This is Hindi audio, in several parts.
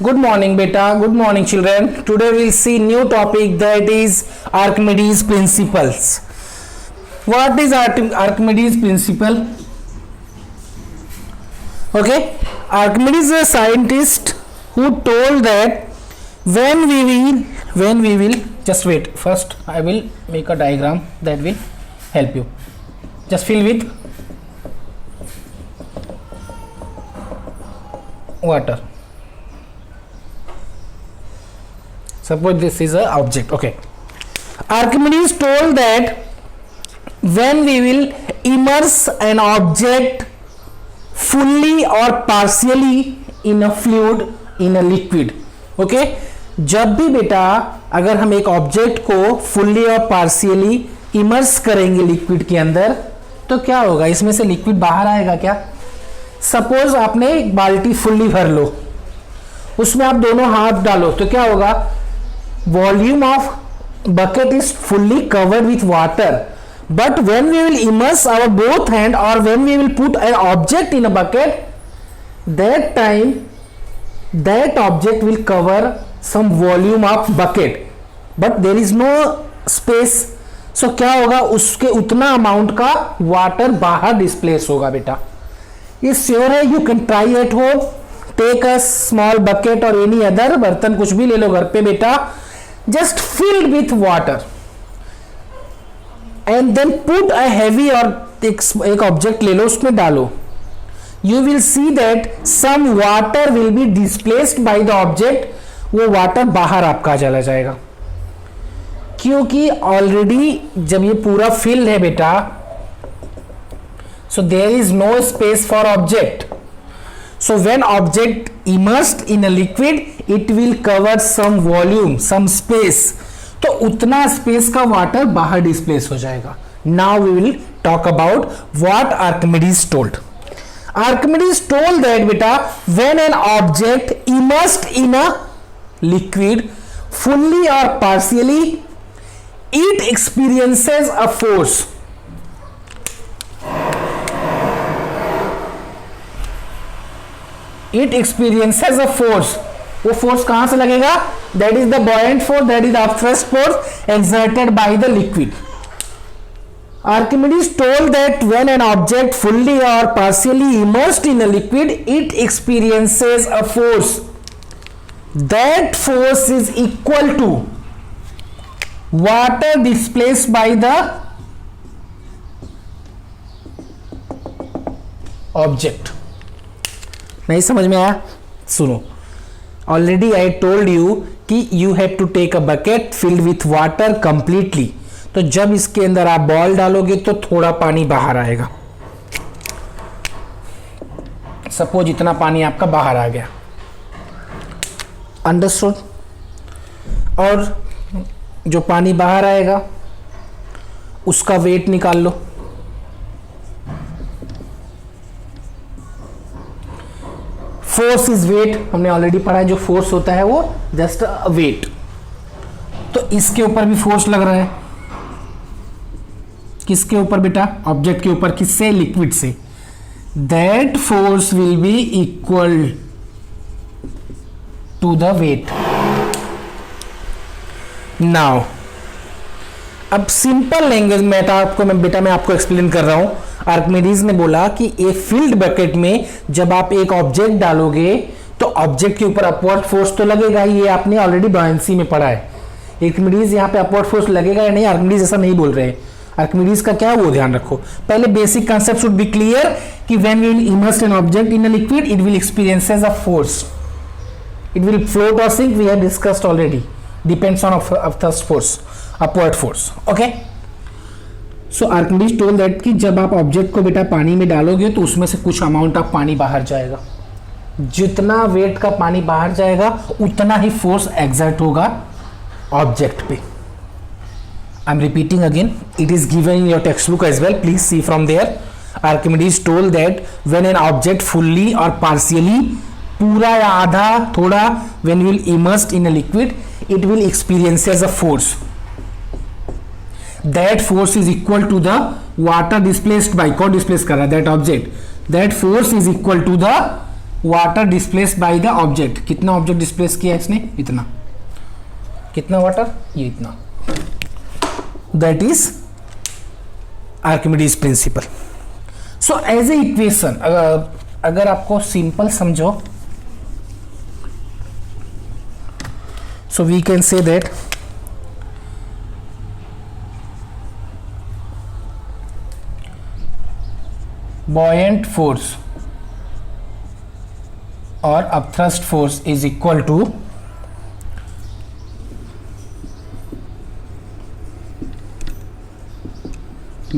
Good morning, beta. Good morning, children. Today we'll see new topic, that is Archimedes principles. What is Archimedes principle? Okay, Archimedes is a scientist who told that when we will just wait. First, I will make a diagram that will help you. Just fill with water. Suppose this is a object. Okay, Archimedes told that when we will immerse an object fully or partially in a fluid, in a liquid. Okay, जब भी बेटा अगर हम एक ऑब्जेक्ट को फुल्ली और पार्शियली इमर्स करेंगे लिक्विड के अंदर, तो क्या होगा, इसमें से लिक्विड बाहर आएगा क्या? सपोज आपने एक बाल्टी फुल्ली भर लो, उसमें आप दोनों हाथ डालो, तो क्या होगा? Volume of bucket is fully covered with water, but when we will immerse our both hand or when we will put an object in a bucket, that time that object will cover some volume of bucket, but there is no space. So क्या होगा, उसके उतना अमाउंट का वाटर बाहर डिस्प्लेस होगा बेटा. ये श्योर है, you can try at home. Take a small bucket और एनी अदर बर्तन, कुछ भी ले लो घर पे बेटा, just filled with water and then put a heavy और एक ऑब्जेक्ट ले लो, उसमें डालो. You will see that some water will be displaced by the object. वो वाटर बाहर आपका चला जाएगा, क्योंकि ऑलरेडी जब ये पूरा फिल्ड है बेटा, so there is no space for object. So when object immersed in a liquid, it will cover some volume, some space. तो उतना स्पेस का वाटर बाहर डिस्प्लेस हो जाएगा. Now we will talk about what Archimedes told. Archimedes told that बेटा when an object immersed in a liquid fully और partially, it experiences a force. It experiences a force. वो फोर्स कहां से लगेगा? That is the buoyant force, that is the upthrust force exerted by the liquid. Archimedes told that when an object fully or partially immersed in a liquid, it experiences a force. That force is equal to water displaced by the object. नहीं समझ में आया? सुनो. Already I told you कि you have to take a bucket filled with water completely. तो जब इसके अंदर आप बॉल डालोगे तो थोड़ा पानी बाहर आएगा. सपोज इतना पानी आपका बाहर आ गया. अंडरस्टूड? और जो पानी बाहर आएगा उसका वेट निकाल लो. फोर्स इज वेट, हमने ऑलरेडी पढ़ा है. जो फोर्स होता है वो जस्ट वेट. तो इसके ऊपर भी फोर्स लग रहा है. किसके ऊपर बेटा? ऑब्जेक्ट के ऊपर. किससे? लिक्विड से. That force will be equal to the weight. Now अब सिंपल लैंग्वेज में मैं आपको एक्सप्लेन कर रहा हूं. आर्किमिडीज ने बोला कि ए फिल्ड बकेट में जब आप एक ऑब्जेक्ट डालोगे तो ऑब्जेक्ट के ऊपर अपवर्ड फोर्स तो लगेगा ही. ये आपने ऑलरेडी बॉयंसी में पढ़ा है. आर्किमिडीज यहाँ पे अपवर्ड फोर्स लगेगा या नहीं, आर्किमिडीज ऐसा नहीं बोल रहे. आर्किमिडीज का क्या है वो ध्यान रखो. पहले basic concept should be clear कि when we will immerse an object in a liquid, it will experiences a force. It will float और sink, we have discussed already. Depends on upthrust force, upward force. Okay, so Archimedes told that कि जब आप ऑब्जेक्ट को बेटा पानी में डालोगे तो उसमें से कुछ अमाउंट ऑफ पानी बाहर जाएगा. जितना वेट का पानी बाहर जाएगा उतना ही फोर्स एक्सर्ट होगा ऑब्जेक्ट पे. I am repeating again, it is given in your text book as well, please see from there. Archimedes told that when an object fully और पार्शियली, पूरा या आधा, थोड़ा, when will immersed in a liquid, it will experiences a force. That force is equal to the water displaced by, कौन डिस्प्लेस कर रहा है? That object. That force is equal to the water displace by the object, कितना ऑब्जेक्ट डिस्प्लेस किया इसने, इतना, कितना वाटर, ये इतना, that is Archimedes principle. So as a equation, अगर आपको सिंपल समझो, so we can say that buoyant force or upthrust force is equal to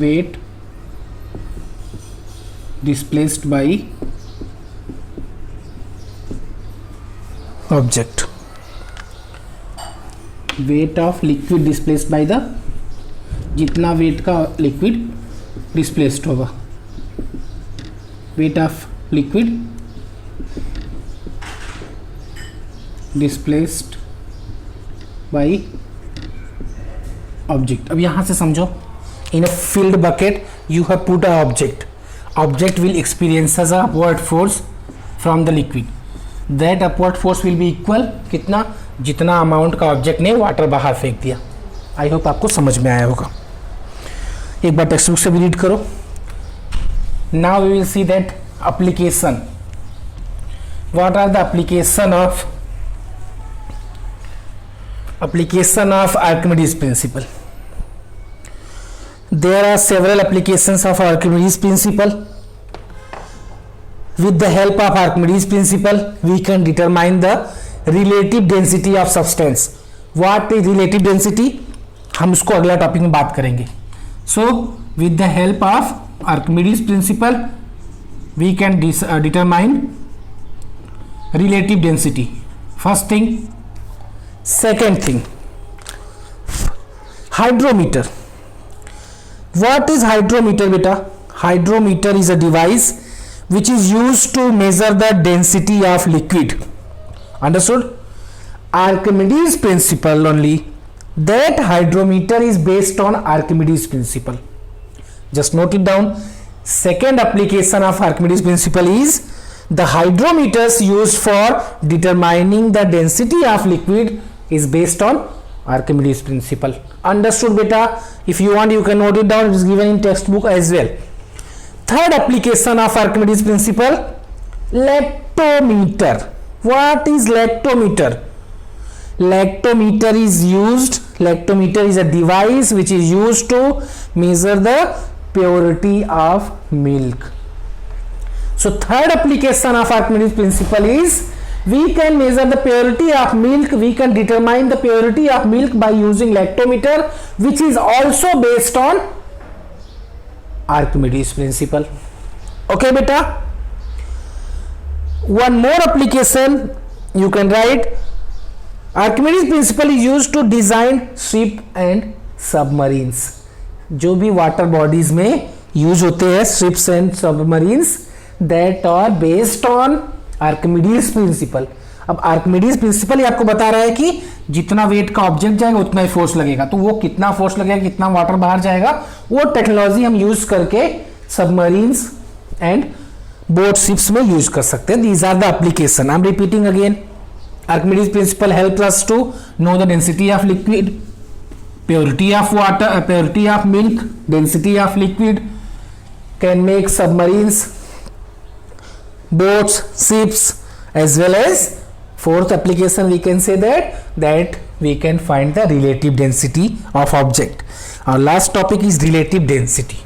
weight displaced by object, weight of liquid displaced by the, जितना वेट का लिक्विड डिस्प्लेस्ड होगा, weight of liquid displaced by object. अब यहां से समझो, in a filled bucket you have put an object will experience as a upward force from the liquid. That upward force will be equal, कितना, जितना अमाउंट का ऑब्जेक्ट ने वाटर बाहर फेंक दिया. आई होप आपको समझ में आया होगा. एक बार टेक्स्ट बुक से भी रीड करो. Now we will see that application. What are the application of Archimedes principle? There are several applications of Archimedes principle. With the help of Archimedes principle, we can determine the relative density of substance. What is relative density? हम उसको अगला टॉपिक में बात करेंगे. So with the help of Archimedes principle we can determine relative density. First thing. Second thing, hydrometer. What is hydrometer beta? Hydrometer is a device which is used to measure the density of liquid. Understood? Archimedes principle only, that hydrometer is based on Archimedes principle. Just note it down. Second application of Archimedes principle is the hydrometers used for determining the density of liquid is based on Archimedes principle. Understood beta? If you want you can note it down, it is given in textbook as well. Third application of Archimedes principle, lactometer. What is lactometer? Lactometer is a device which is used to measure the purity of milk. So third application of Archimedes principle is we can measure the purity of milk, we can determine the purity of milk by using lactometer, which is also based on Archimedes principle. Okay beta? One more application you can write, Archimedes principle is used to design ship and submarines. जो भी वाटर बॉडीज में यूज होते हैं, ships and submarines, that are based on Archimedes principle. अब आर्किमिडीज प्रिंसिपल ही आपको बता रहा है कि जितना वेट का ऑब्जेक्ट जाएगा उतना ही फोर्स लगेगा. तो वो कितना फोर्स लगेगा, कितना वाटर बाहर जाएगा, वो टेक्नोलॉजी हम यूज करके सबमरीन्स एंड बोट शिप्स में यूज कर सकते हैं. These are the application. I am repeating again. Archimedes principle help us to know the density of liquid, purity of water, purity of milk, density of liquid, can make submarines, boats, ships, as well as fourth application we can say that we can find the relative density of object. Our last topic is relative density.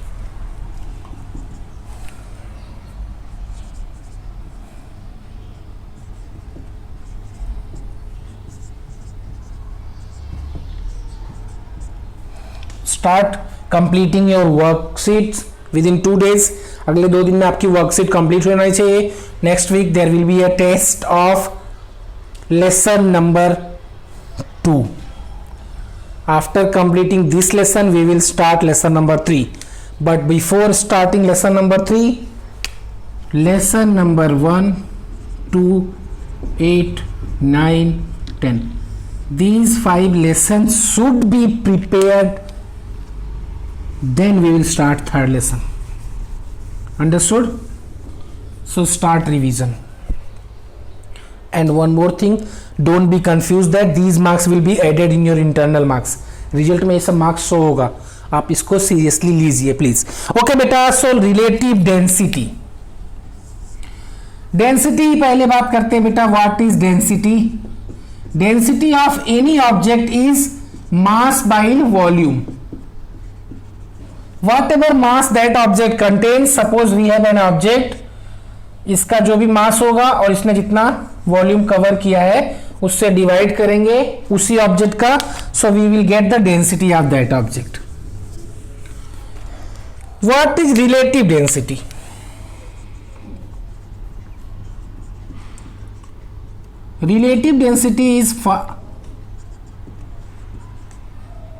Start completing your worksheets within 2 days. अगले 2 दिन में आपकी वर्कशीट कंप्लीट होना चाहिए. Next week there will be a test of lesson number 2. After completing this lesson we will start lesson number 3. But before starting lesson number 3, lesson number 1, 2, 8, 9, 10, these 5 lessons should be prepared, then we will start third lesson. Understood? So start revision. And one more thing, don't be confused that these marks will be added in your internal marks. Result में ये सब मार्क्स शो होगा, आप इसको सीरियसली लीजिए प्लीज. ओके बेटा, सो रिलेटिव डेंसिटी. डेंसिटी पहले बात करते हैं बेटा. What is density? Density of any object is mass by volume. whatever mass that object contains, suppose we have an object, इसका जो भी मास होगा और इसने जितना वॉल्यूम कवर किया है उससे डिवाइड करेंगे उसी ऑब्जेक्ट का, so we will get the density of that object. What is relative density? Relative density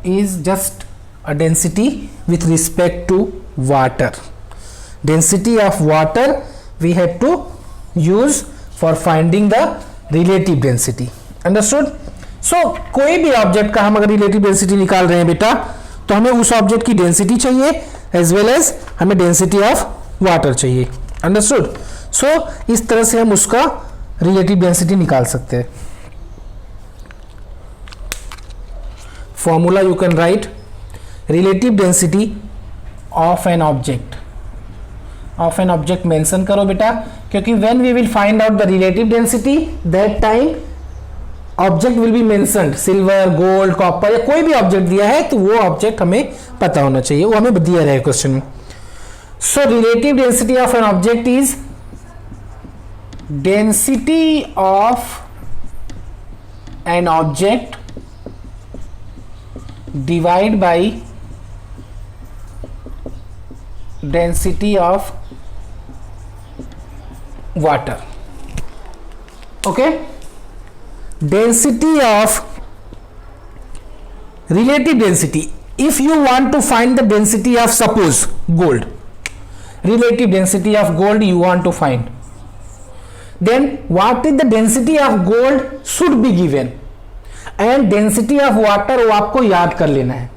is just a density with respect to water. Density of water we have to use for finding the relative density. Understood? So कोई भी ऑब्जेक्ट का हम अगर रिलेटिव डेंसिटी निकाल रहे हैं बेटा, तो हमें उस ऑब्जेक्ट की डेंसिटी चाहिए एज वेल एज हमें डेंसिटी ऑफ वाटर चाहिए. अंडरस्टूड? सो इस तरह से हम उसका रिलेटिव डेंसिटी निकाल सकते हैं. Formula you can write relative density of an object. Of an object mention करो बेटा, क्योंकि when we will find out the relative density that time object will be mentioned. Silver, gold, copper या कोई भी ऑब्जेक्ट दिया है तो वो ऑब्जेक्ट हमें पता होना चाहिए, वो हमें दिया रहेगा क्वेश्चन में. So relative density of an object is density of an object divide by density of water. Okay, density of relative density. If you want to find the density of, suppose, gold, relative density of gold you want to find, then what is the density of gold should be given, and density of water वो आपको याद कर लेना है.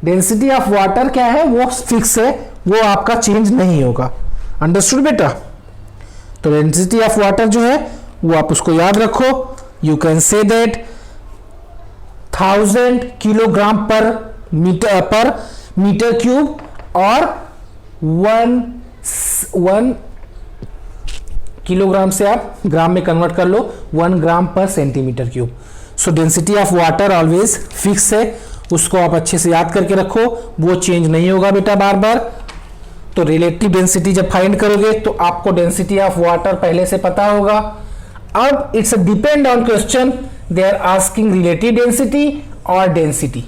डेंसिटी ऑफ वाटर क्या है, वो फिक्स है, वो आपका चेंज नहीं होगा. अंडरस्टूड बेटा? तो डेंसिटी ऑफ वाटर जो है वो आप उसको याद रखो. You can say that 1000 kilogram पर मीटर क्यूब और 1 किलोग्राम से आप ग्राम में कन्वर्ट कर लो, 1 ग्राम पर centimetre cube. So density of water always fix है, उसको आप अच्छे से याद करके रखो, वो चेंज नहीं होगा बेटा बार बार. तो रिलेटिव डेंसिटी जब फाइंड करोगे तो आपको डेंसिटी ऑफ वाटर पहले से पता होगा. अब it's depend on question, they are asking relative density और density.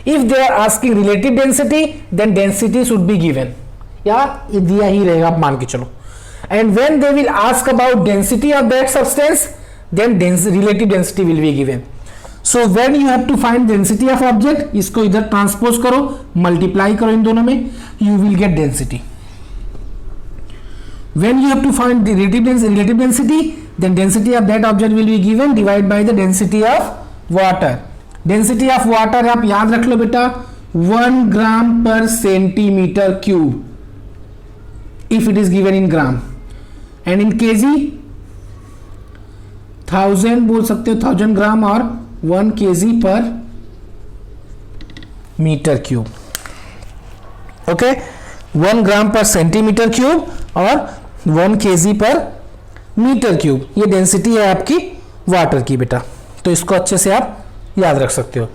If they are asking relative density then density should be given, या दिया ही रहेगा आप मान के चलो. And when they will ask about density of that substance then relative density will be given. So when you have to find density of object, इसको इधर ट्रांसपोज करो, मल्टीप्लाई करो इन दोनों में, you will get density. When you have to find the relative density, then density of that object will be given divided by the density of water. Density of water आप याद रख लो बेटा, 1 ग्राम पर centimetre cube if it is given in gram, and in kg 1000 बोल सकते हो, 1000 ग्राम और 1 kg पर मीटर क्यूब. ओके, 1 ग्राम पर सेंटीमीटर क्यूब और 1 kg पर मीटर क्यूब, ये डेंसिटी है आपकी वाटर की बेटा. तो इसको अच्छे से आप याद रख सकते हो,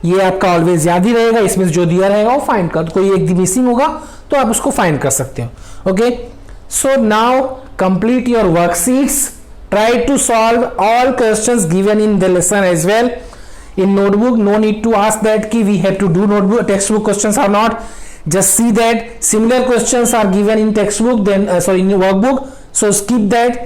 ये आपका ऑलवेज याद ही रहेगा. इसमें जो दिया रहेगा वो फाइंड कर, कोई एक मिसिंग होगा तो आप उसको फाइंड कर सकते हो. Okay, so now complete your worksheets. Try to solve all questions given in the lesson as well. In notebook, no need to ask that ki we have to do notebook textbook questions or not. Just see that similar questions are given in textbook, then in workbook. So skip that.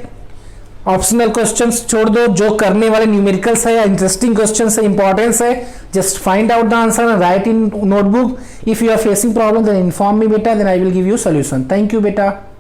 Optional questions छोड़ दो, जो करने वाले न्यूमेरिकल्स है या इंटरेस्टिंग क्वेश्चंस है, इंपॉर्टेंस है, just find out the answer and write in notebook. If you are facing problem, then inform me beta, then I will give you solution. Thank you beta.